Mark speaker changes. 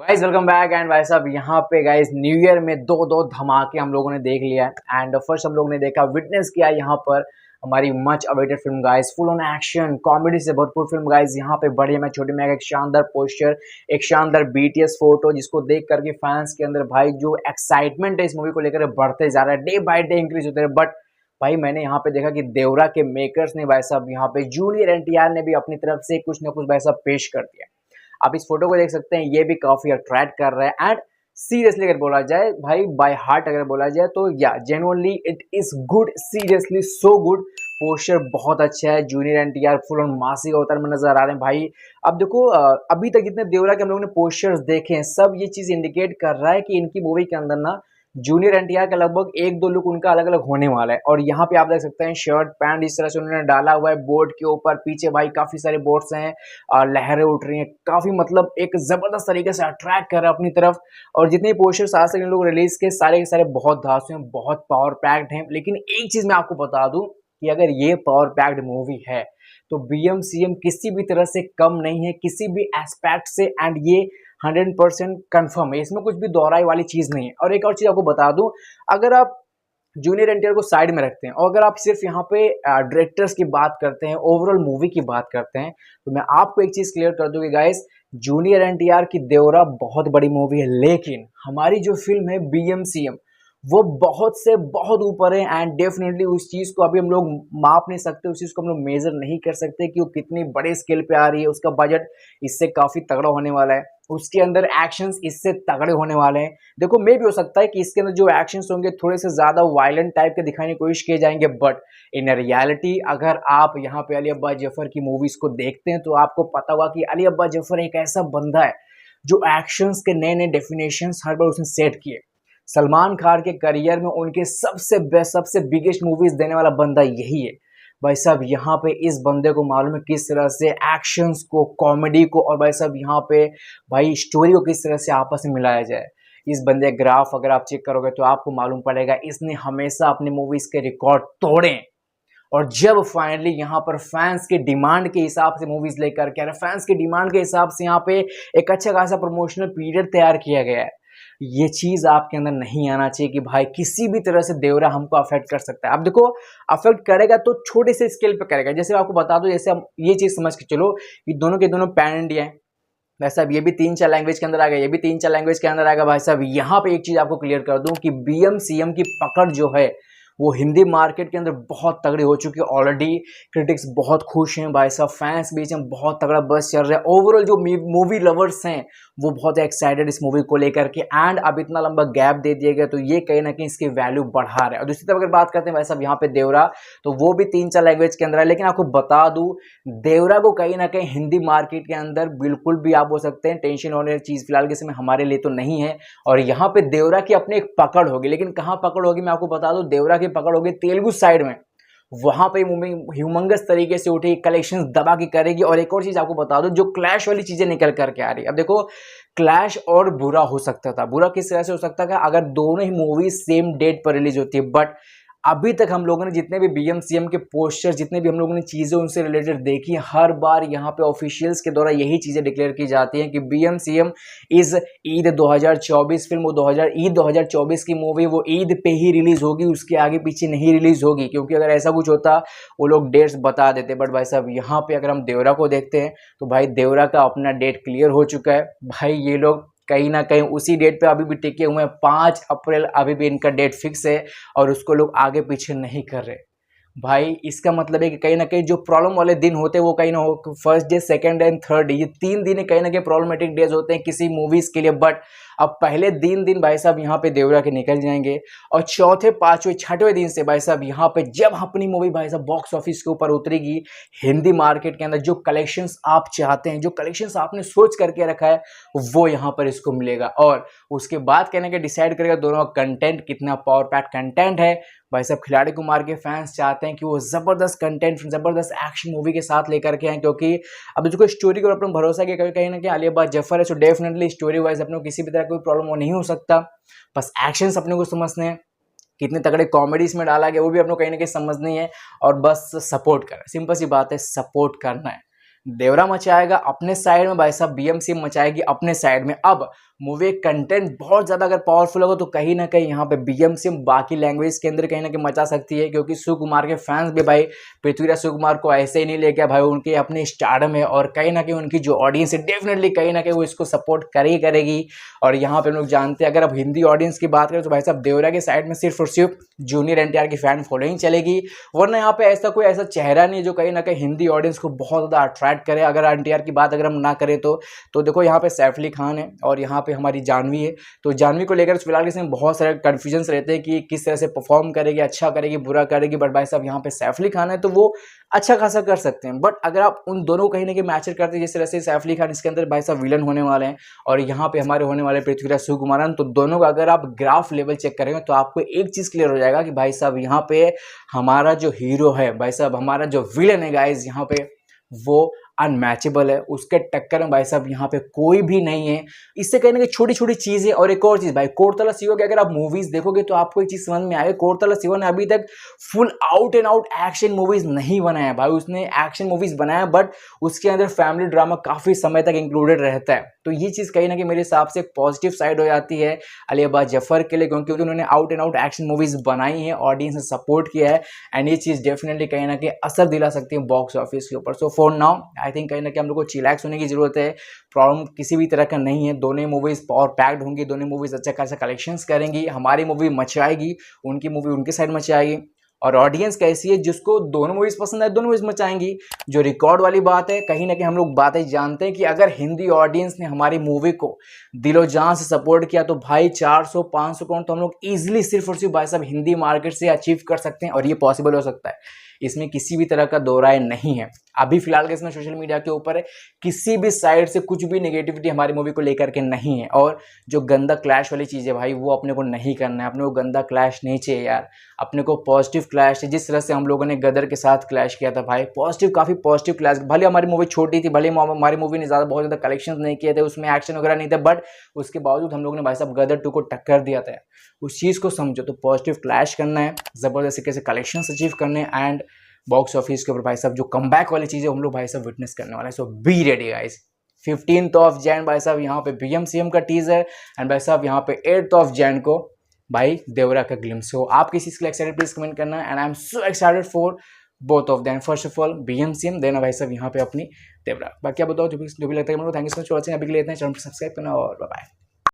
Speaker 1: Guys welcome back and भाई साहब यहाँ पे गाइस न्यू ईयर में दो दो धमाके हम लोगों ने देख लिया है। एंड फर्स्ट हम लोगों ने देखा विटनेस किया यहाँ पर हमारी much awaited film guys, full on action comedy से भरपूर फिल्म गाइस। यहाँ पे बड़े में छोटे में एक शानदार पोस्टर, एक शानदार बीटीएस फोटो जिसको देख करके फैंस के अंदर भाई जो एक्साइटमेंट है इस मूवी को लेकर बढ़ते जा रहा है, डे बाय डे इंक्रीज होते रहे। बट भाई मैंने यहाँ पे देखा कि देवरा के मेकर्स ने भाई साहब यहाँ पे जूनियर एनटीआर ने भी अपनी तरफ से कुछ ना कुछ भाई साहब पेश कर दिया। आप इस फोटो को देख सकते हैं, ये भी काफी अट्रैक्ट कर रहा है। एंड सीरियसली अगर बोला जाए भाई, बाय हार्ट अगर बोला जाए तो या genuinely it is good, seriously so good. Poster बहुत अच्छा है, जूनियर एनटीआर फुल ऑन मासी का अवतार में नजर आ रहे हैं भाई। अब देखो अभी तक जितने देवरा के हम लोगों ने पोस्टर्स देखे हैं, सब ये चीज इंडिकेट कर रहा है कि इनकी मूवी के अंदर ना जूनियर एनटीआर का लगभग एक दो लुक उनका अलग अलग होने वाला है। और यहाँ पे आप देख सकते हैं शर्ट पैंट इस तरह से उन्होंने डाला हुआ है बोर्ड के ऊपर, पीछे भाई काफी सारे बोर्ड्स हैं और लहरें उठ रही हैं, काफी मतलब एक जबरदस्त तरीके से अट्रैक्ट कर रहा है अपनी तरफ। और जितने पोस्टर्स आज तक इन लोग रिलीज के सारे बहुत धांसू हैं, बहुत पावर पैक्ड हैं। लेकिन एक चीज मैं आपको बता दूं कि अगर ये पावर पैक्ड मूवी है तो बीएमसीएम किसी भी तरह से कम नहीं है, किसी भी एस्पेक्ट से। एंड ये 100% कंफर्म है, इसमें कुछ भी दोहराई वाली चीज नहीं है। और एक और चीज आपको बता दूं, अगर आप जूनियर एनटीआर को साइड में रखते हैं और अगर आप सिर्फ यहाँ पे डायरेक्टर्स की बात करते हैं, ओवरऑल मूवी की बात करते हैं, तो मैं आपको एक चीज क्लियर कर दूं कि गाइस जूनियर एनटीआर की देवरा बहुत बड़ी मूवी है, लेकिन हमारी जो फिल्म है बीएमसीएम वो बहुत से बहुत ऊपर है। एंड डेफिनेटली उस चीज को अभी हम लोग माप नहीं सकते, उस चीज को हम लोग मेजर नहीं कर सकते कि वो कितनी बड़े स्केल पे आ रही है। उसका बजट इससे काफी तगड़ा होने वाला है, उसके अंदर एक्शंस इससे तगड़े होने वाले हैं। देखो मे भी हो सकता है कि इसके अंदर जो एक्शंस होंगे थोड़े से ज्यादा वायलेंट टाइप के दिखाने की कोशिश किए जाएंगे, बट इन रियलिटी अगर आप यहाँ पे अली अब्बास जफर की मूवीज को देखते हैं तो आपको पता होगा कि अली अब्बास जफर एक ऐसा बंदा है जो एक्शंस के नए नए डेफिनेशन हर बार उसने सेट किए। सलमान खान के करियर में उनके सबसे बेस्ट सबसे बिगेस्ट मूवीज देने वाला बंदा यही है भाई साहब। यहाँ पे इस बंदे को मालूम है किस तरह से एक्शंस को, कॉमेडी को और भाई साहब यहाँ पे भाई स्टोरी को किस तरह से आपस में मिलाया जाए। इस बंदे ग्राफ अगर आप चेक करोगे तो आपको मालूम पड़ेगा इसने हमेशा अपनी मूवीज के रिकॉर्ड तोड़े। और जब फाइनली यहाँ पर फैंस के डिमांड के हिसाब से मूवीज लेकर के आ रहे, फैंस के डिमांड के हिसाब से यहाँ पे एक अच्छा खासा प्रमोशनल पीरियड तैयार किया गया है। ये चीज आपके अंदर नहीं आना चाहिए कि भाई किसी भी तरह से देवरा हमको अफेक्ट कर सकता है। अब देखो अफेक्ट करेगा तो छोटे से स्केल पे करेगा। जैसे आपको बता दो, जैसे हम ये चीज समझ के चलो कि दोनों के दोनों पैन इंडिया है भाई साहब, ये भी 3-4 लैंग्वेज के अंदर आ गया, ये भी 3-4 लैंग्वेज के अंदर आएगा भाई साहब। यहाँ पे एक चीज आपको क्लियर कर दूं कि बीएमसीएम की पकड़ जो है वो हिंदी मार्केट के अंदर बहुत तगड़ी हो चुकी है ऑलरेडी। क्रिटिक्स बहुत खुश हैं भाई साहब, फैंस बीच में बहुत तगड़ा बस चल रहा है। ओवरऑल जो मूवी लवर्स हैं वो बहुत एक्साइटेड इस मूवी को लेकर के। एंड अब इतना लंबा गैप दे दिया गया तो ये कहीं ना कहीं इसकी वैल्यू बढ़ा रहा है। और दूसरी तरफ अगर बात करते हैं भाई साहब यहाँ पे देवरा, तो वो भी 3-4 लैंग्वेज के अंदर है। लेकिन आपको बता दूं देवरा को कहीं ना कहीं हिंदी मार्केट के अंदर बिल्कुल भी आप बोल सकते हैं टेंशन होने वाली चीज फिलहाल के समय हमारे लिए तो नहीं है। और यहाँ पे देवरा की अपनी एक पकड़ होगी, लेकिन कहाँ पकड़ होगी मैं आपको बता दूं, देवरा की पकड़ होगी तेलुगु साइड में। वहां पे मूवी ह्यूमंगस तरीके से उठी, कलेक्शंस दबा के करेगी। और एक और चीज आपको बता दो, जो क्लैश वाली चीजें निकल करके आ रही है। अब देखो क्लैश और बुरा हो सकता था, बुरा किस तरह से हो सकता था अगर दोनों ही मूवी सेम डेट पर रिलीज होती है। बट अभी तक हम लोगों ने जितने भी बीएमसीएम के पोस्टर, जितने भी हम लोगों ने चीजें उनसे रिलेटेड देखी, हर बार यहाँ पे ऑफिशियल्स के द्वारा यही चीजें डिक्लेयर की जाती हैं कि बीएमसीएम इज ईद 2024 फिल्म, वो 2024 की मूवी वो ईद पे ही रिलीज होगी, उसके आगे पीछे नहीं रिलीज होगी। क्योंकि अगर ऐसा कुछ होता वो लोग डेट्स बता देते। बट भाई साहब यहाँ पे अगर हम देवरा को देखते हैं तो भाई देवरा का अपना डेट क्लियर हो चुका है भाई। ये लोग कहीं ना कहीं उसी डेट पे अभी भी टिके हुए हैं, 5 अप्रैल अभी भी इनका डेट फिक्स है और उसको लोग आगे पीछे नहीं कर रहे भाई। इसका मतलब है कि कहीं ना कहीं जो प्रॉब्लम वाले दिन होते हैं वो कहीं ना हो, first day, second day and third day, ये 3 दिन कहीं ना कहीं प्रॉब्लमेटिक डेज होते हैं किसी मूवीज के लिए। बट अब पहले 3 दिन भाई साहब यहाँ पे देवरा के निकल जाएंगे और चौथे, पांचवें, छठवें दिन से भाई साहब यहाँ पे जब अपनी मूवी भाई साहब बॉक्स ऑफिस के ऊपर उतरेगी, हिंदी मार्केट के अंदर जो कलेक्शंस आप चाहते हैं, जो कलेक्शंस आपने सोच करके रखा है, वो यहाँ पर इसको मिलेगा। और उसके बाद कहने के डिसाइड करेगा दोनों का कंटेंट कितना पावर पैक कंटेंट है। भाई साहब खिलाड़ी कुमार के फैंस चाहते हैं कि वो जबरदस्त कंटेंट, जबरदस्त एक्शन मूवी के साथ लेकर के आए। क्योंकि अब जो स्टोरी को अपना भरोसा किया कहीं ना कहीं अली अब्बास जफर है, सो डेफिनेटली स्टोरी वाइज अपने को किसी भी तरह कोई प्रॉब्लम नहीं हो सकता। बस एक्शंस अपने को समझने हैं, कितने तगड़े कॉमेडीज में डाला गया वो भी अपने को कहीं ना कहीं समझनी है। और बस सपोर्ट करना, सिंपल सी बात है, सपोर्ट करना है। देवरा मचाएगा अपने साइड में, भाई साहब बीएमसीएम मचाएगी अपने साइड में। अब मूवी कंटेंट बहुत ज़्यादा अगर पावरफुल होगा तो कहीं ना कहीं यहाँ पे बीएमसीएम बाकी लैंग्वेज के अंदर कहीं ना कहीं मचा सकती है, क्योंकि सुकुमार के फैंस भी भाई पृथ्वीराज सुकुमार को ऐसे ही नहीं ले गया भाई, उनके अपने स्टारडम है और कहीं ना कहीं उनकी जो ऑडियंस है डेफिनेटली कहीं ना कहीं वो इसको सपोर्ट करेगी। और यहाँ पे हम लोग जानते हैं, अगर अब हिंदी ऑडियंस की बात करें तो भाई साहब देवरा के साइड में सिर्फ और सिर्फ जूनियर एनटीआर की फैन फॉलोइंग चलेगी, वरना यहाँ पे ऐसा कोई ऐसा चेहरा नहीं जो कहीं ना कहीं हिंदी ऑडियंस को बहुत ज़्यादा अट्रैक्ट करे। अगर एनटीआर की बात अगर हम ना करें तो देखो यहाँ पे सैफ अली खान है और यहाँ पे हमारी जानवी है। तो जानवी को लेकर फिलहाल इसमें बहुत सारे कन्फ्यूजन्स रहते हैं कि किस तरह से परफॉर्म करेगी, अच्छा करेगी, बुरा करेगी। बट भाई साहब यहाँ पे सैफ अली खान है तो वो अच्छा खासा कर सकते हैं। बट अगर आप उन दोनों कहीं ना कहीं मैचर करते हैं, जिस तरह से सैफ अली खान इसके अंदर भाई साहब विलन होने वाले हैं और यहाँ पे हमारे होने वाले पृथ्वीराज सुकुमारन, तो दोनों का अगर आप ग्राफ लेवल चेक करेंगे तो आपको एक चीज क्लियर हो जाएगा कि भाई साहब यहाँ पे हमारा जो हीरो है, भाई साहब हमारा जो विलन है गाइज, यहाँ पे वो अनमैचेबल है। उसके टक्कर में भाई साहब यहाँ पे कोई भी नहीं है। इससे कहने की छोटी छोटी चीजें। और एक और चीज भाई, कोरतला शिवा के अगर आप मूवीज देखोगे तो आपको एक चीज समझ में आएगा, कोरतला शिवा ने अभी तक full out and out action movies नहीं बनाया भाई। उसने एक्शन मूवीज बनाया बट उसके अंदर फैमिली ड्रामा काफी समय तक इंक्लूडेड रहता है। तो ये चीज कहीं ना कहीं मेरे हिसाब से एक पॉजिटिव साइड हो जाती है अली अब्बास जफर के लिए, क्योंकि उन्होंने out and out action movies बनाई है, ऑडियंस ने सपोर्ट किया है एंड ये चीज डेफिनेटली कहीं ना कहीं असर दिला सकती है बॉक्स ऑफिस के ऊपर। So for now I think कहीं ना कहीं हम लोग को चिलैक्स होने की जरूरत है। प्रॉब्लम किसी भी तरह का नहीं है, दोनों मूवीज पावर पैक्ड होंगी, दोनों मूवीज अच्छा खासा कलेक्शंस करेंगी। हमारी मूवी मचाएगी, उनकी मूवी उनके साइड मचाएगी। और ऑडियंस कैसी है, जिसको दोनों मूवीज पसंद है दोनों मूवीज मचाएंगी। जो रिकॉर्ड वाली बात है, कहीं ना कहीं हम लोग बातें जानते हैं कि अगर हिंदी ऑडियंस ने हमारी मूवी को दिलो जान से सपोर्ट किया तो भाई 400-500 करोड़ तो हम लोग इजीली सिर्फ और सिर्फ भाई साहब हिंदी मार्केट से अचीव कर सकते हैं। और ये पॉसिबल हो सकता है, इसमें किसी भी तरह का दो राय नहीं है। अभी फिलहाल के इसमें सोशल मीडिया के ऊपर है, किसी भी साइड से कुछ भी नेगेटिविटी हमारी मूवी को लेकर के नहीं है। और जो गंदा क्लैश वाली चीज़ है भाई, वो अपने को नहीं करना है। अपने को गंदा क्लैश नहीं चाहिए यार, अपने को पॉजिटिव क्लैश है। जिस तरह से हम लोगों ने गदर के साथ क्लैश किया था भाई, पॉजिटिव, काफ़ी पॉजिटिव क्लैश। भले हमारी मूवी छोटी थी, भले हमारी मूवी ने बहुत ज़्यादा कलेक्शन नहीं किए थे, उसमें एक्शन वगैरह नहीं था, बट उसके बावजूद हम लोगों ने भाई साहब गदर 2 को टक्कर दिया था। उस चीज़ को समझो, तो पॉजिटिव क्लैश करना है, ज़बरदस्त तरीके से कलेक्शन अचीव करने एंड बॉक्स ऑफिस के ऊपर भाई साहब जो कमबैक वाली चीज़ें हम लोग भाई साहब विटनेस करने वाले हैं। सो बी रेडी गाइस। 15 जैन भाई साहब यहाँ पे बीएमसीएम का टीजर एंड भाई साहब यहाँ पे 8 जैन को भाई देवरा का ग्लिम्स। हो आप किसी चीज़ के लिए एक्साइटेड प्लीज कमेंट करना and I am so excited for both of them. First of all BMCM, देना भाई साहब यहाँ पे अपनी देवरा। बाकी आप बताओ जो भी लगता है। Thank you so much for watching. अभी के लिए इतना, चैनल पर सब्सक्राइब करना और बाय बाय।